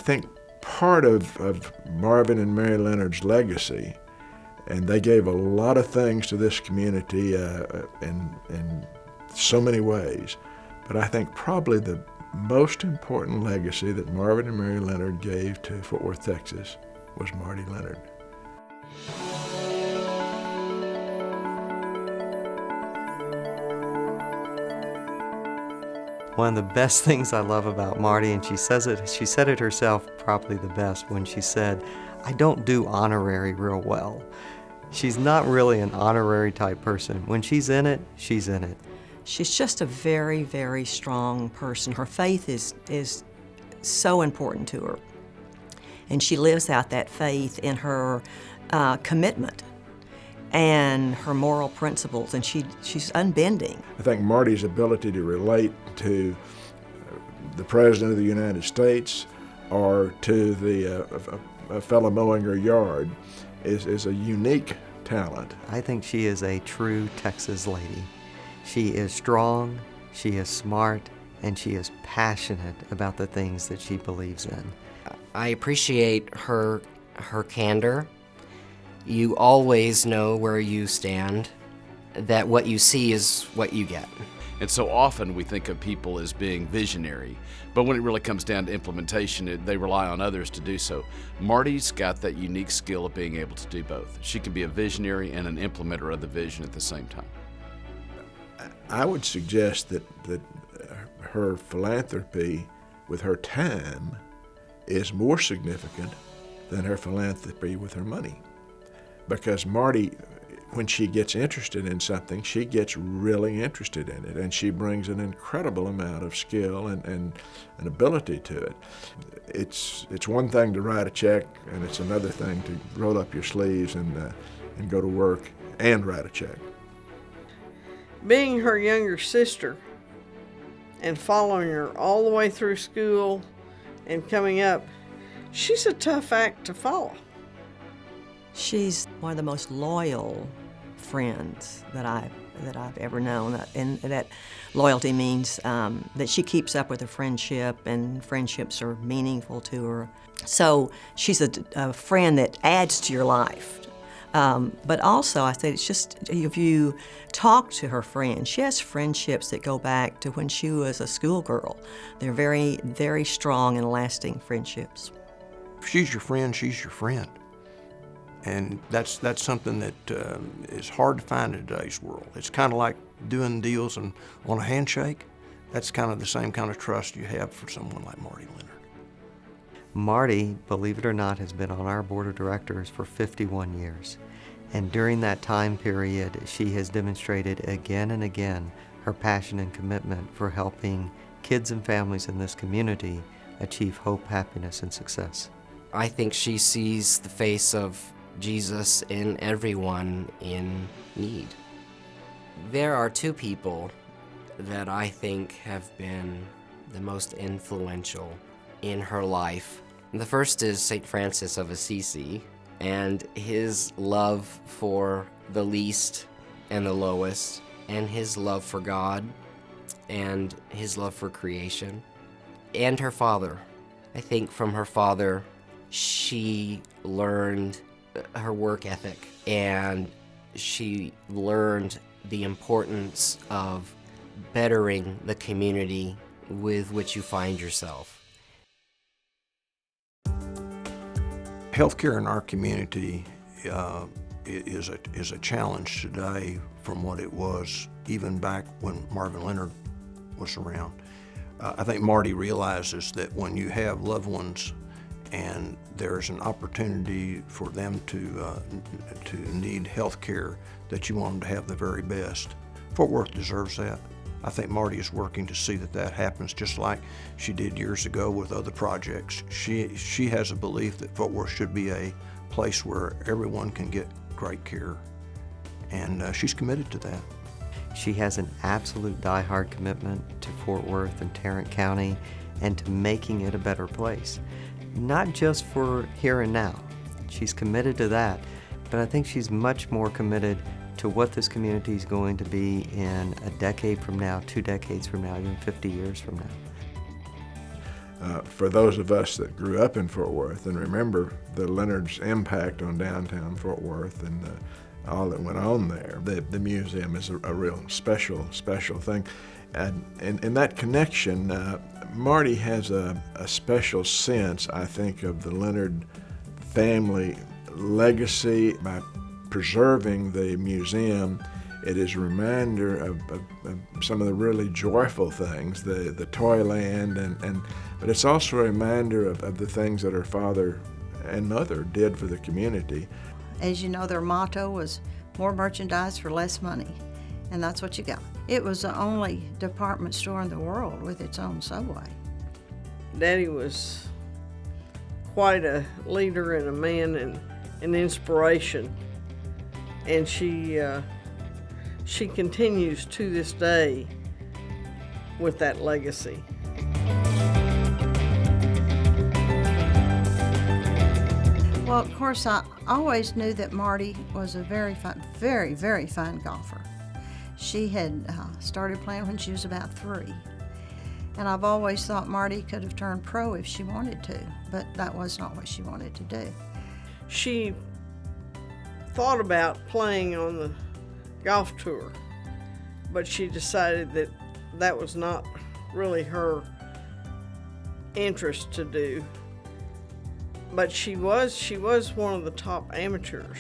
think part of Marvin and Mary Leonard's legacy, and they gave a lot of things to this community in so many ways, but I think probably the most important legacy that Marvin and Mary Leonard gave to Fort Worth, Texas was Marty Leonard. One of the best things I love about Marty, and she said it herself probably the best when she said, "I don't do honorary real well." She's not really an honorary type person. When she's in it, she's in it. She's just a very, very strong person. Her faith is so important to her. And she lives out that faith in her commitment and her moral principles, and she's unbending. I think Marty's ability to relate to the President of the United States or to a fellow mowing her yard is a unique talent. I think she is a true Texas lady. She is strong, she is smart, and she is passionate about the things that she believes in. I appreciate her candor. You always know where you stand, that what you see is what you get. And so often we think of people as being visionary, but when it really comes down to implementation, they rely on others to do so. Marty's got that unique skill of being able to do both. She can be a visionary and an implementer of the vision at the same time. I would suggest that her philanthropy with her time is more significant than her philanthropy with her money. Because Marty, when she gets interested in something, she gets really interested in it, and she brings an incredible amount of skill and ability to it. It's one thing to write a check, and it's another thing to roll up your sleeves and go to work and write a check. Being her younger sister and following her all the way through school and coming up, she's a tough act to follow. She's one of the most loyal friends that I've ever known, and that loyalty means that she keeps up with a friendship, and friendships are meaningful to her. So she's a friend that adds to your life. But also, I said, it's just, if you talk to her friends, she has friendships that go back to when she was a schoolgirl. They're very, very strong and lasting friendships. If she's your friend, she's your friend. And that's something that is hard to find in today's world. It's kind of like doing deals on a handshake. That's kind of the same kind of trust you have for someone like Marty Leonard. Marty, believe it or not, has been on our board of directors for 51 years. And during that time period, she has demonstrated again and again her passion and commitment for helping kids and families in this community achieve hope, happiness, and success. I think she sees the face of Jesus in everyone in need. There are two people that I think have been the most influential in her life. The first is St. Francis of Assisi, and his love for the least and the lowest, and his love for God, and his love for creation, and her father. I think from her father, she learned her work ethic, and she learned the importance of bettering the community with which you find yourself. Healthcare in our community is a challenge today from what it was even back when Marvin Leonard was around. I think Marty realizes that when you have loved ones and there's an opportunity for them to need health care, that you want them to have the very best. Fort Worth deserves that. I think Marty is working to see that happens, just like she did years ago with other projects. She has a belief that Fort Worth should be a place where everyone can get great care, and she's committed to that. She has an absolute die-hard commitment to Fort Worth and Tarrant County and to making it a better place. Not just for here and now. She's committed to that, but I think she's much more committed to what this community is going to be in a decade from now, 2 decades from now, even 50 years from now. For those of us that grew up in Fort Worth and remember the Leonard's impact on downtown Fort Worth and all that went on there, the museum is a real special thing. And in that connection, Marty has a special sense, I think, of the Leonard family legacy. By preserving the museum, it is a reminder of some of the really joyful things, the Toyland, but it's also a reminder of the things that her father and mother did for the community. As you know, their motto was more merchandise for less money, and that's what you got. It was the only department store in the world with its own Subway. Daddy was quite a leader and a man and an inspiration, and she continues to this day with that legacy. Well, of course, I always knew that Marty was a very fine golfer. She had started playing when she was about 3. And I've always thought Marty could have turned pro if she wanted to, but that was not what she wanted to do. She thought about playing on the golf tour, but she decided that that was not really her interest to do. But she was one of the top amateurs.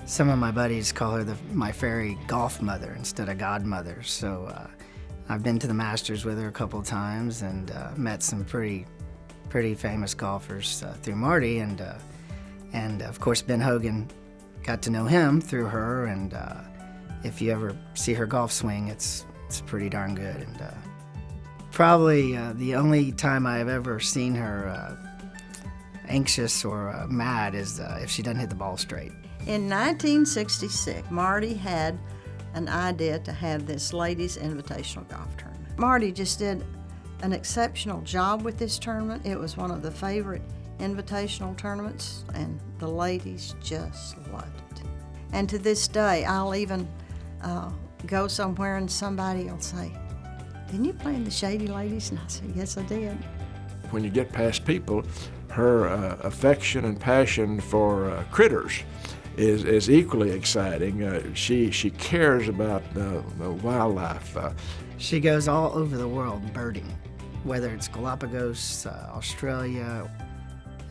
Some of my buddies call her my fairy golf mother instead of godmother. So I've been to the Masters with her a couple of times and met some pretty famous golfers through Marty, and of course Ben Hogan, got to know him through her. And if you ever see her golf swing, it's pretty darn good. And probably the only time I've ever seen her anxious or mad is if she doesn't hit the ball straight. In 1966, Marty had an idea to have this ladies' invitational golf tournament. Marty just did an exceptional job with this tournament. It was one of the favorite invitational tournaments, and the ladies just loved it. And to this day, I'll even go somewhere and somebody will say, "Didn't you play in the Shady Ladies?" And I say, "Yes, I did." When you get past people, her affection and passion for critters is equally exciting. She cares about the wildlife. She goes all over the world birding, whether it's Galapagos, Australia,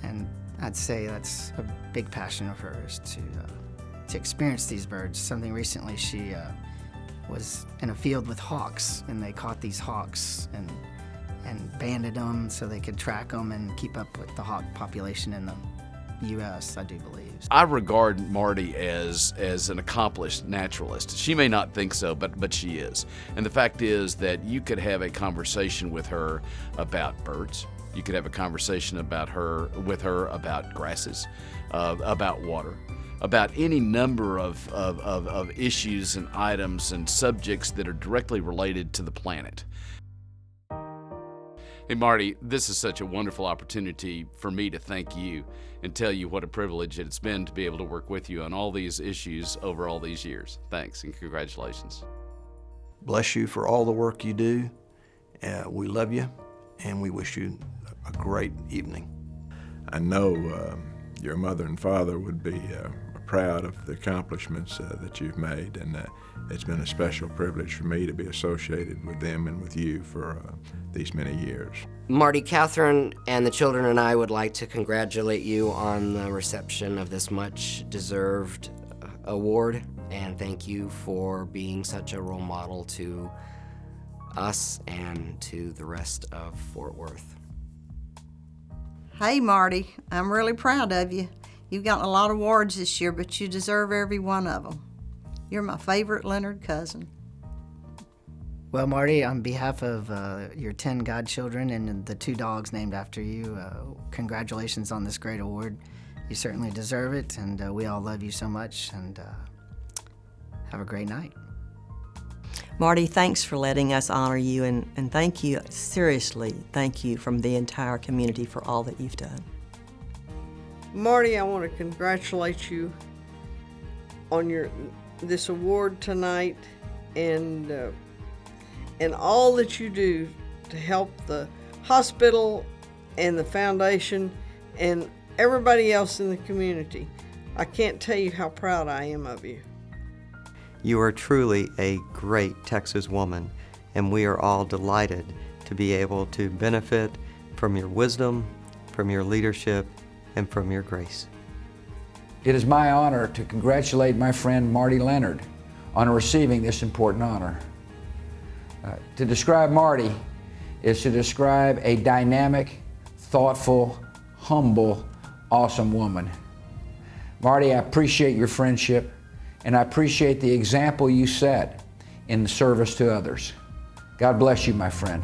and I'd say that's a big passion of hers to experience these birds. Something recently, she was in a field with hawks, and they caught these hawks and banded them so they could track them and keep up with the hawk population in the U.S., I do believe. I regard Marty as an accomplished naturalist. She may not think so, but she is. And the fact is that you could have a conversation with her about birds. You could have a conversation with her about grasses, about water, about any number of issues and items and subjects that are directly related to the planet. Hey, Marty, this is such a wonderful opportunity for me to thank you and tell you what a privilege it's been to be able to work with you on all these issues over all these years. Thanks and congratulations. Bless you for all the work you do. We love you, and we wish you a great evening. I know your mother and father would be proud of the accomplishments that you've made, and it's been a special privilege for me to be associated with them and with you for these many years. Marty, Catherine, and the children and I would like to congratulate you on the reception of this much-deserved award, and thank you for being such a role model to us and to the rest of Fort Worth. Hey, Marty, I'm really proud of you. You've gotten a lot of awards this year, but you deserve every one of them. You're my favorite Leonard cousin. Well, Marty, on behalf of your 10 godchildren and the 2 dogs named after you, congratulations on this great award. You certainly deserve it, and we all love you so much, and have a great night. Marty, thanks for letting us honor you, and thank you, seriously, thank you from the entire community for all that you've done. Marty, I want to congratulate you on this award tonight, and all that you do to help the hospital and the foundation and everybody else in the community. I can't tell you how proud I am of you. You are truly a great Texas woman, and we are all delighted to be able to benefit from your wisdom, from your leadership, and from your grace. It is my honor to congratulate my friend Marty Leonard on receiving this important honor. To describe Marty is to describe a dynamic, thoughtful, humble, awesome woman. Marty, I appreciate your friendship, and I appreciate the example you set in the service to others. God bless you, my friend.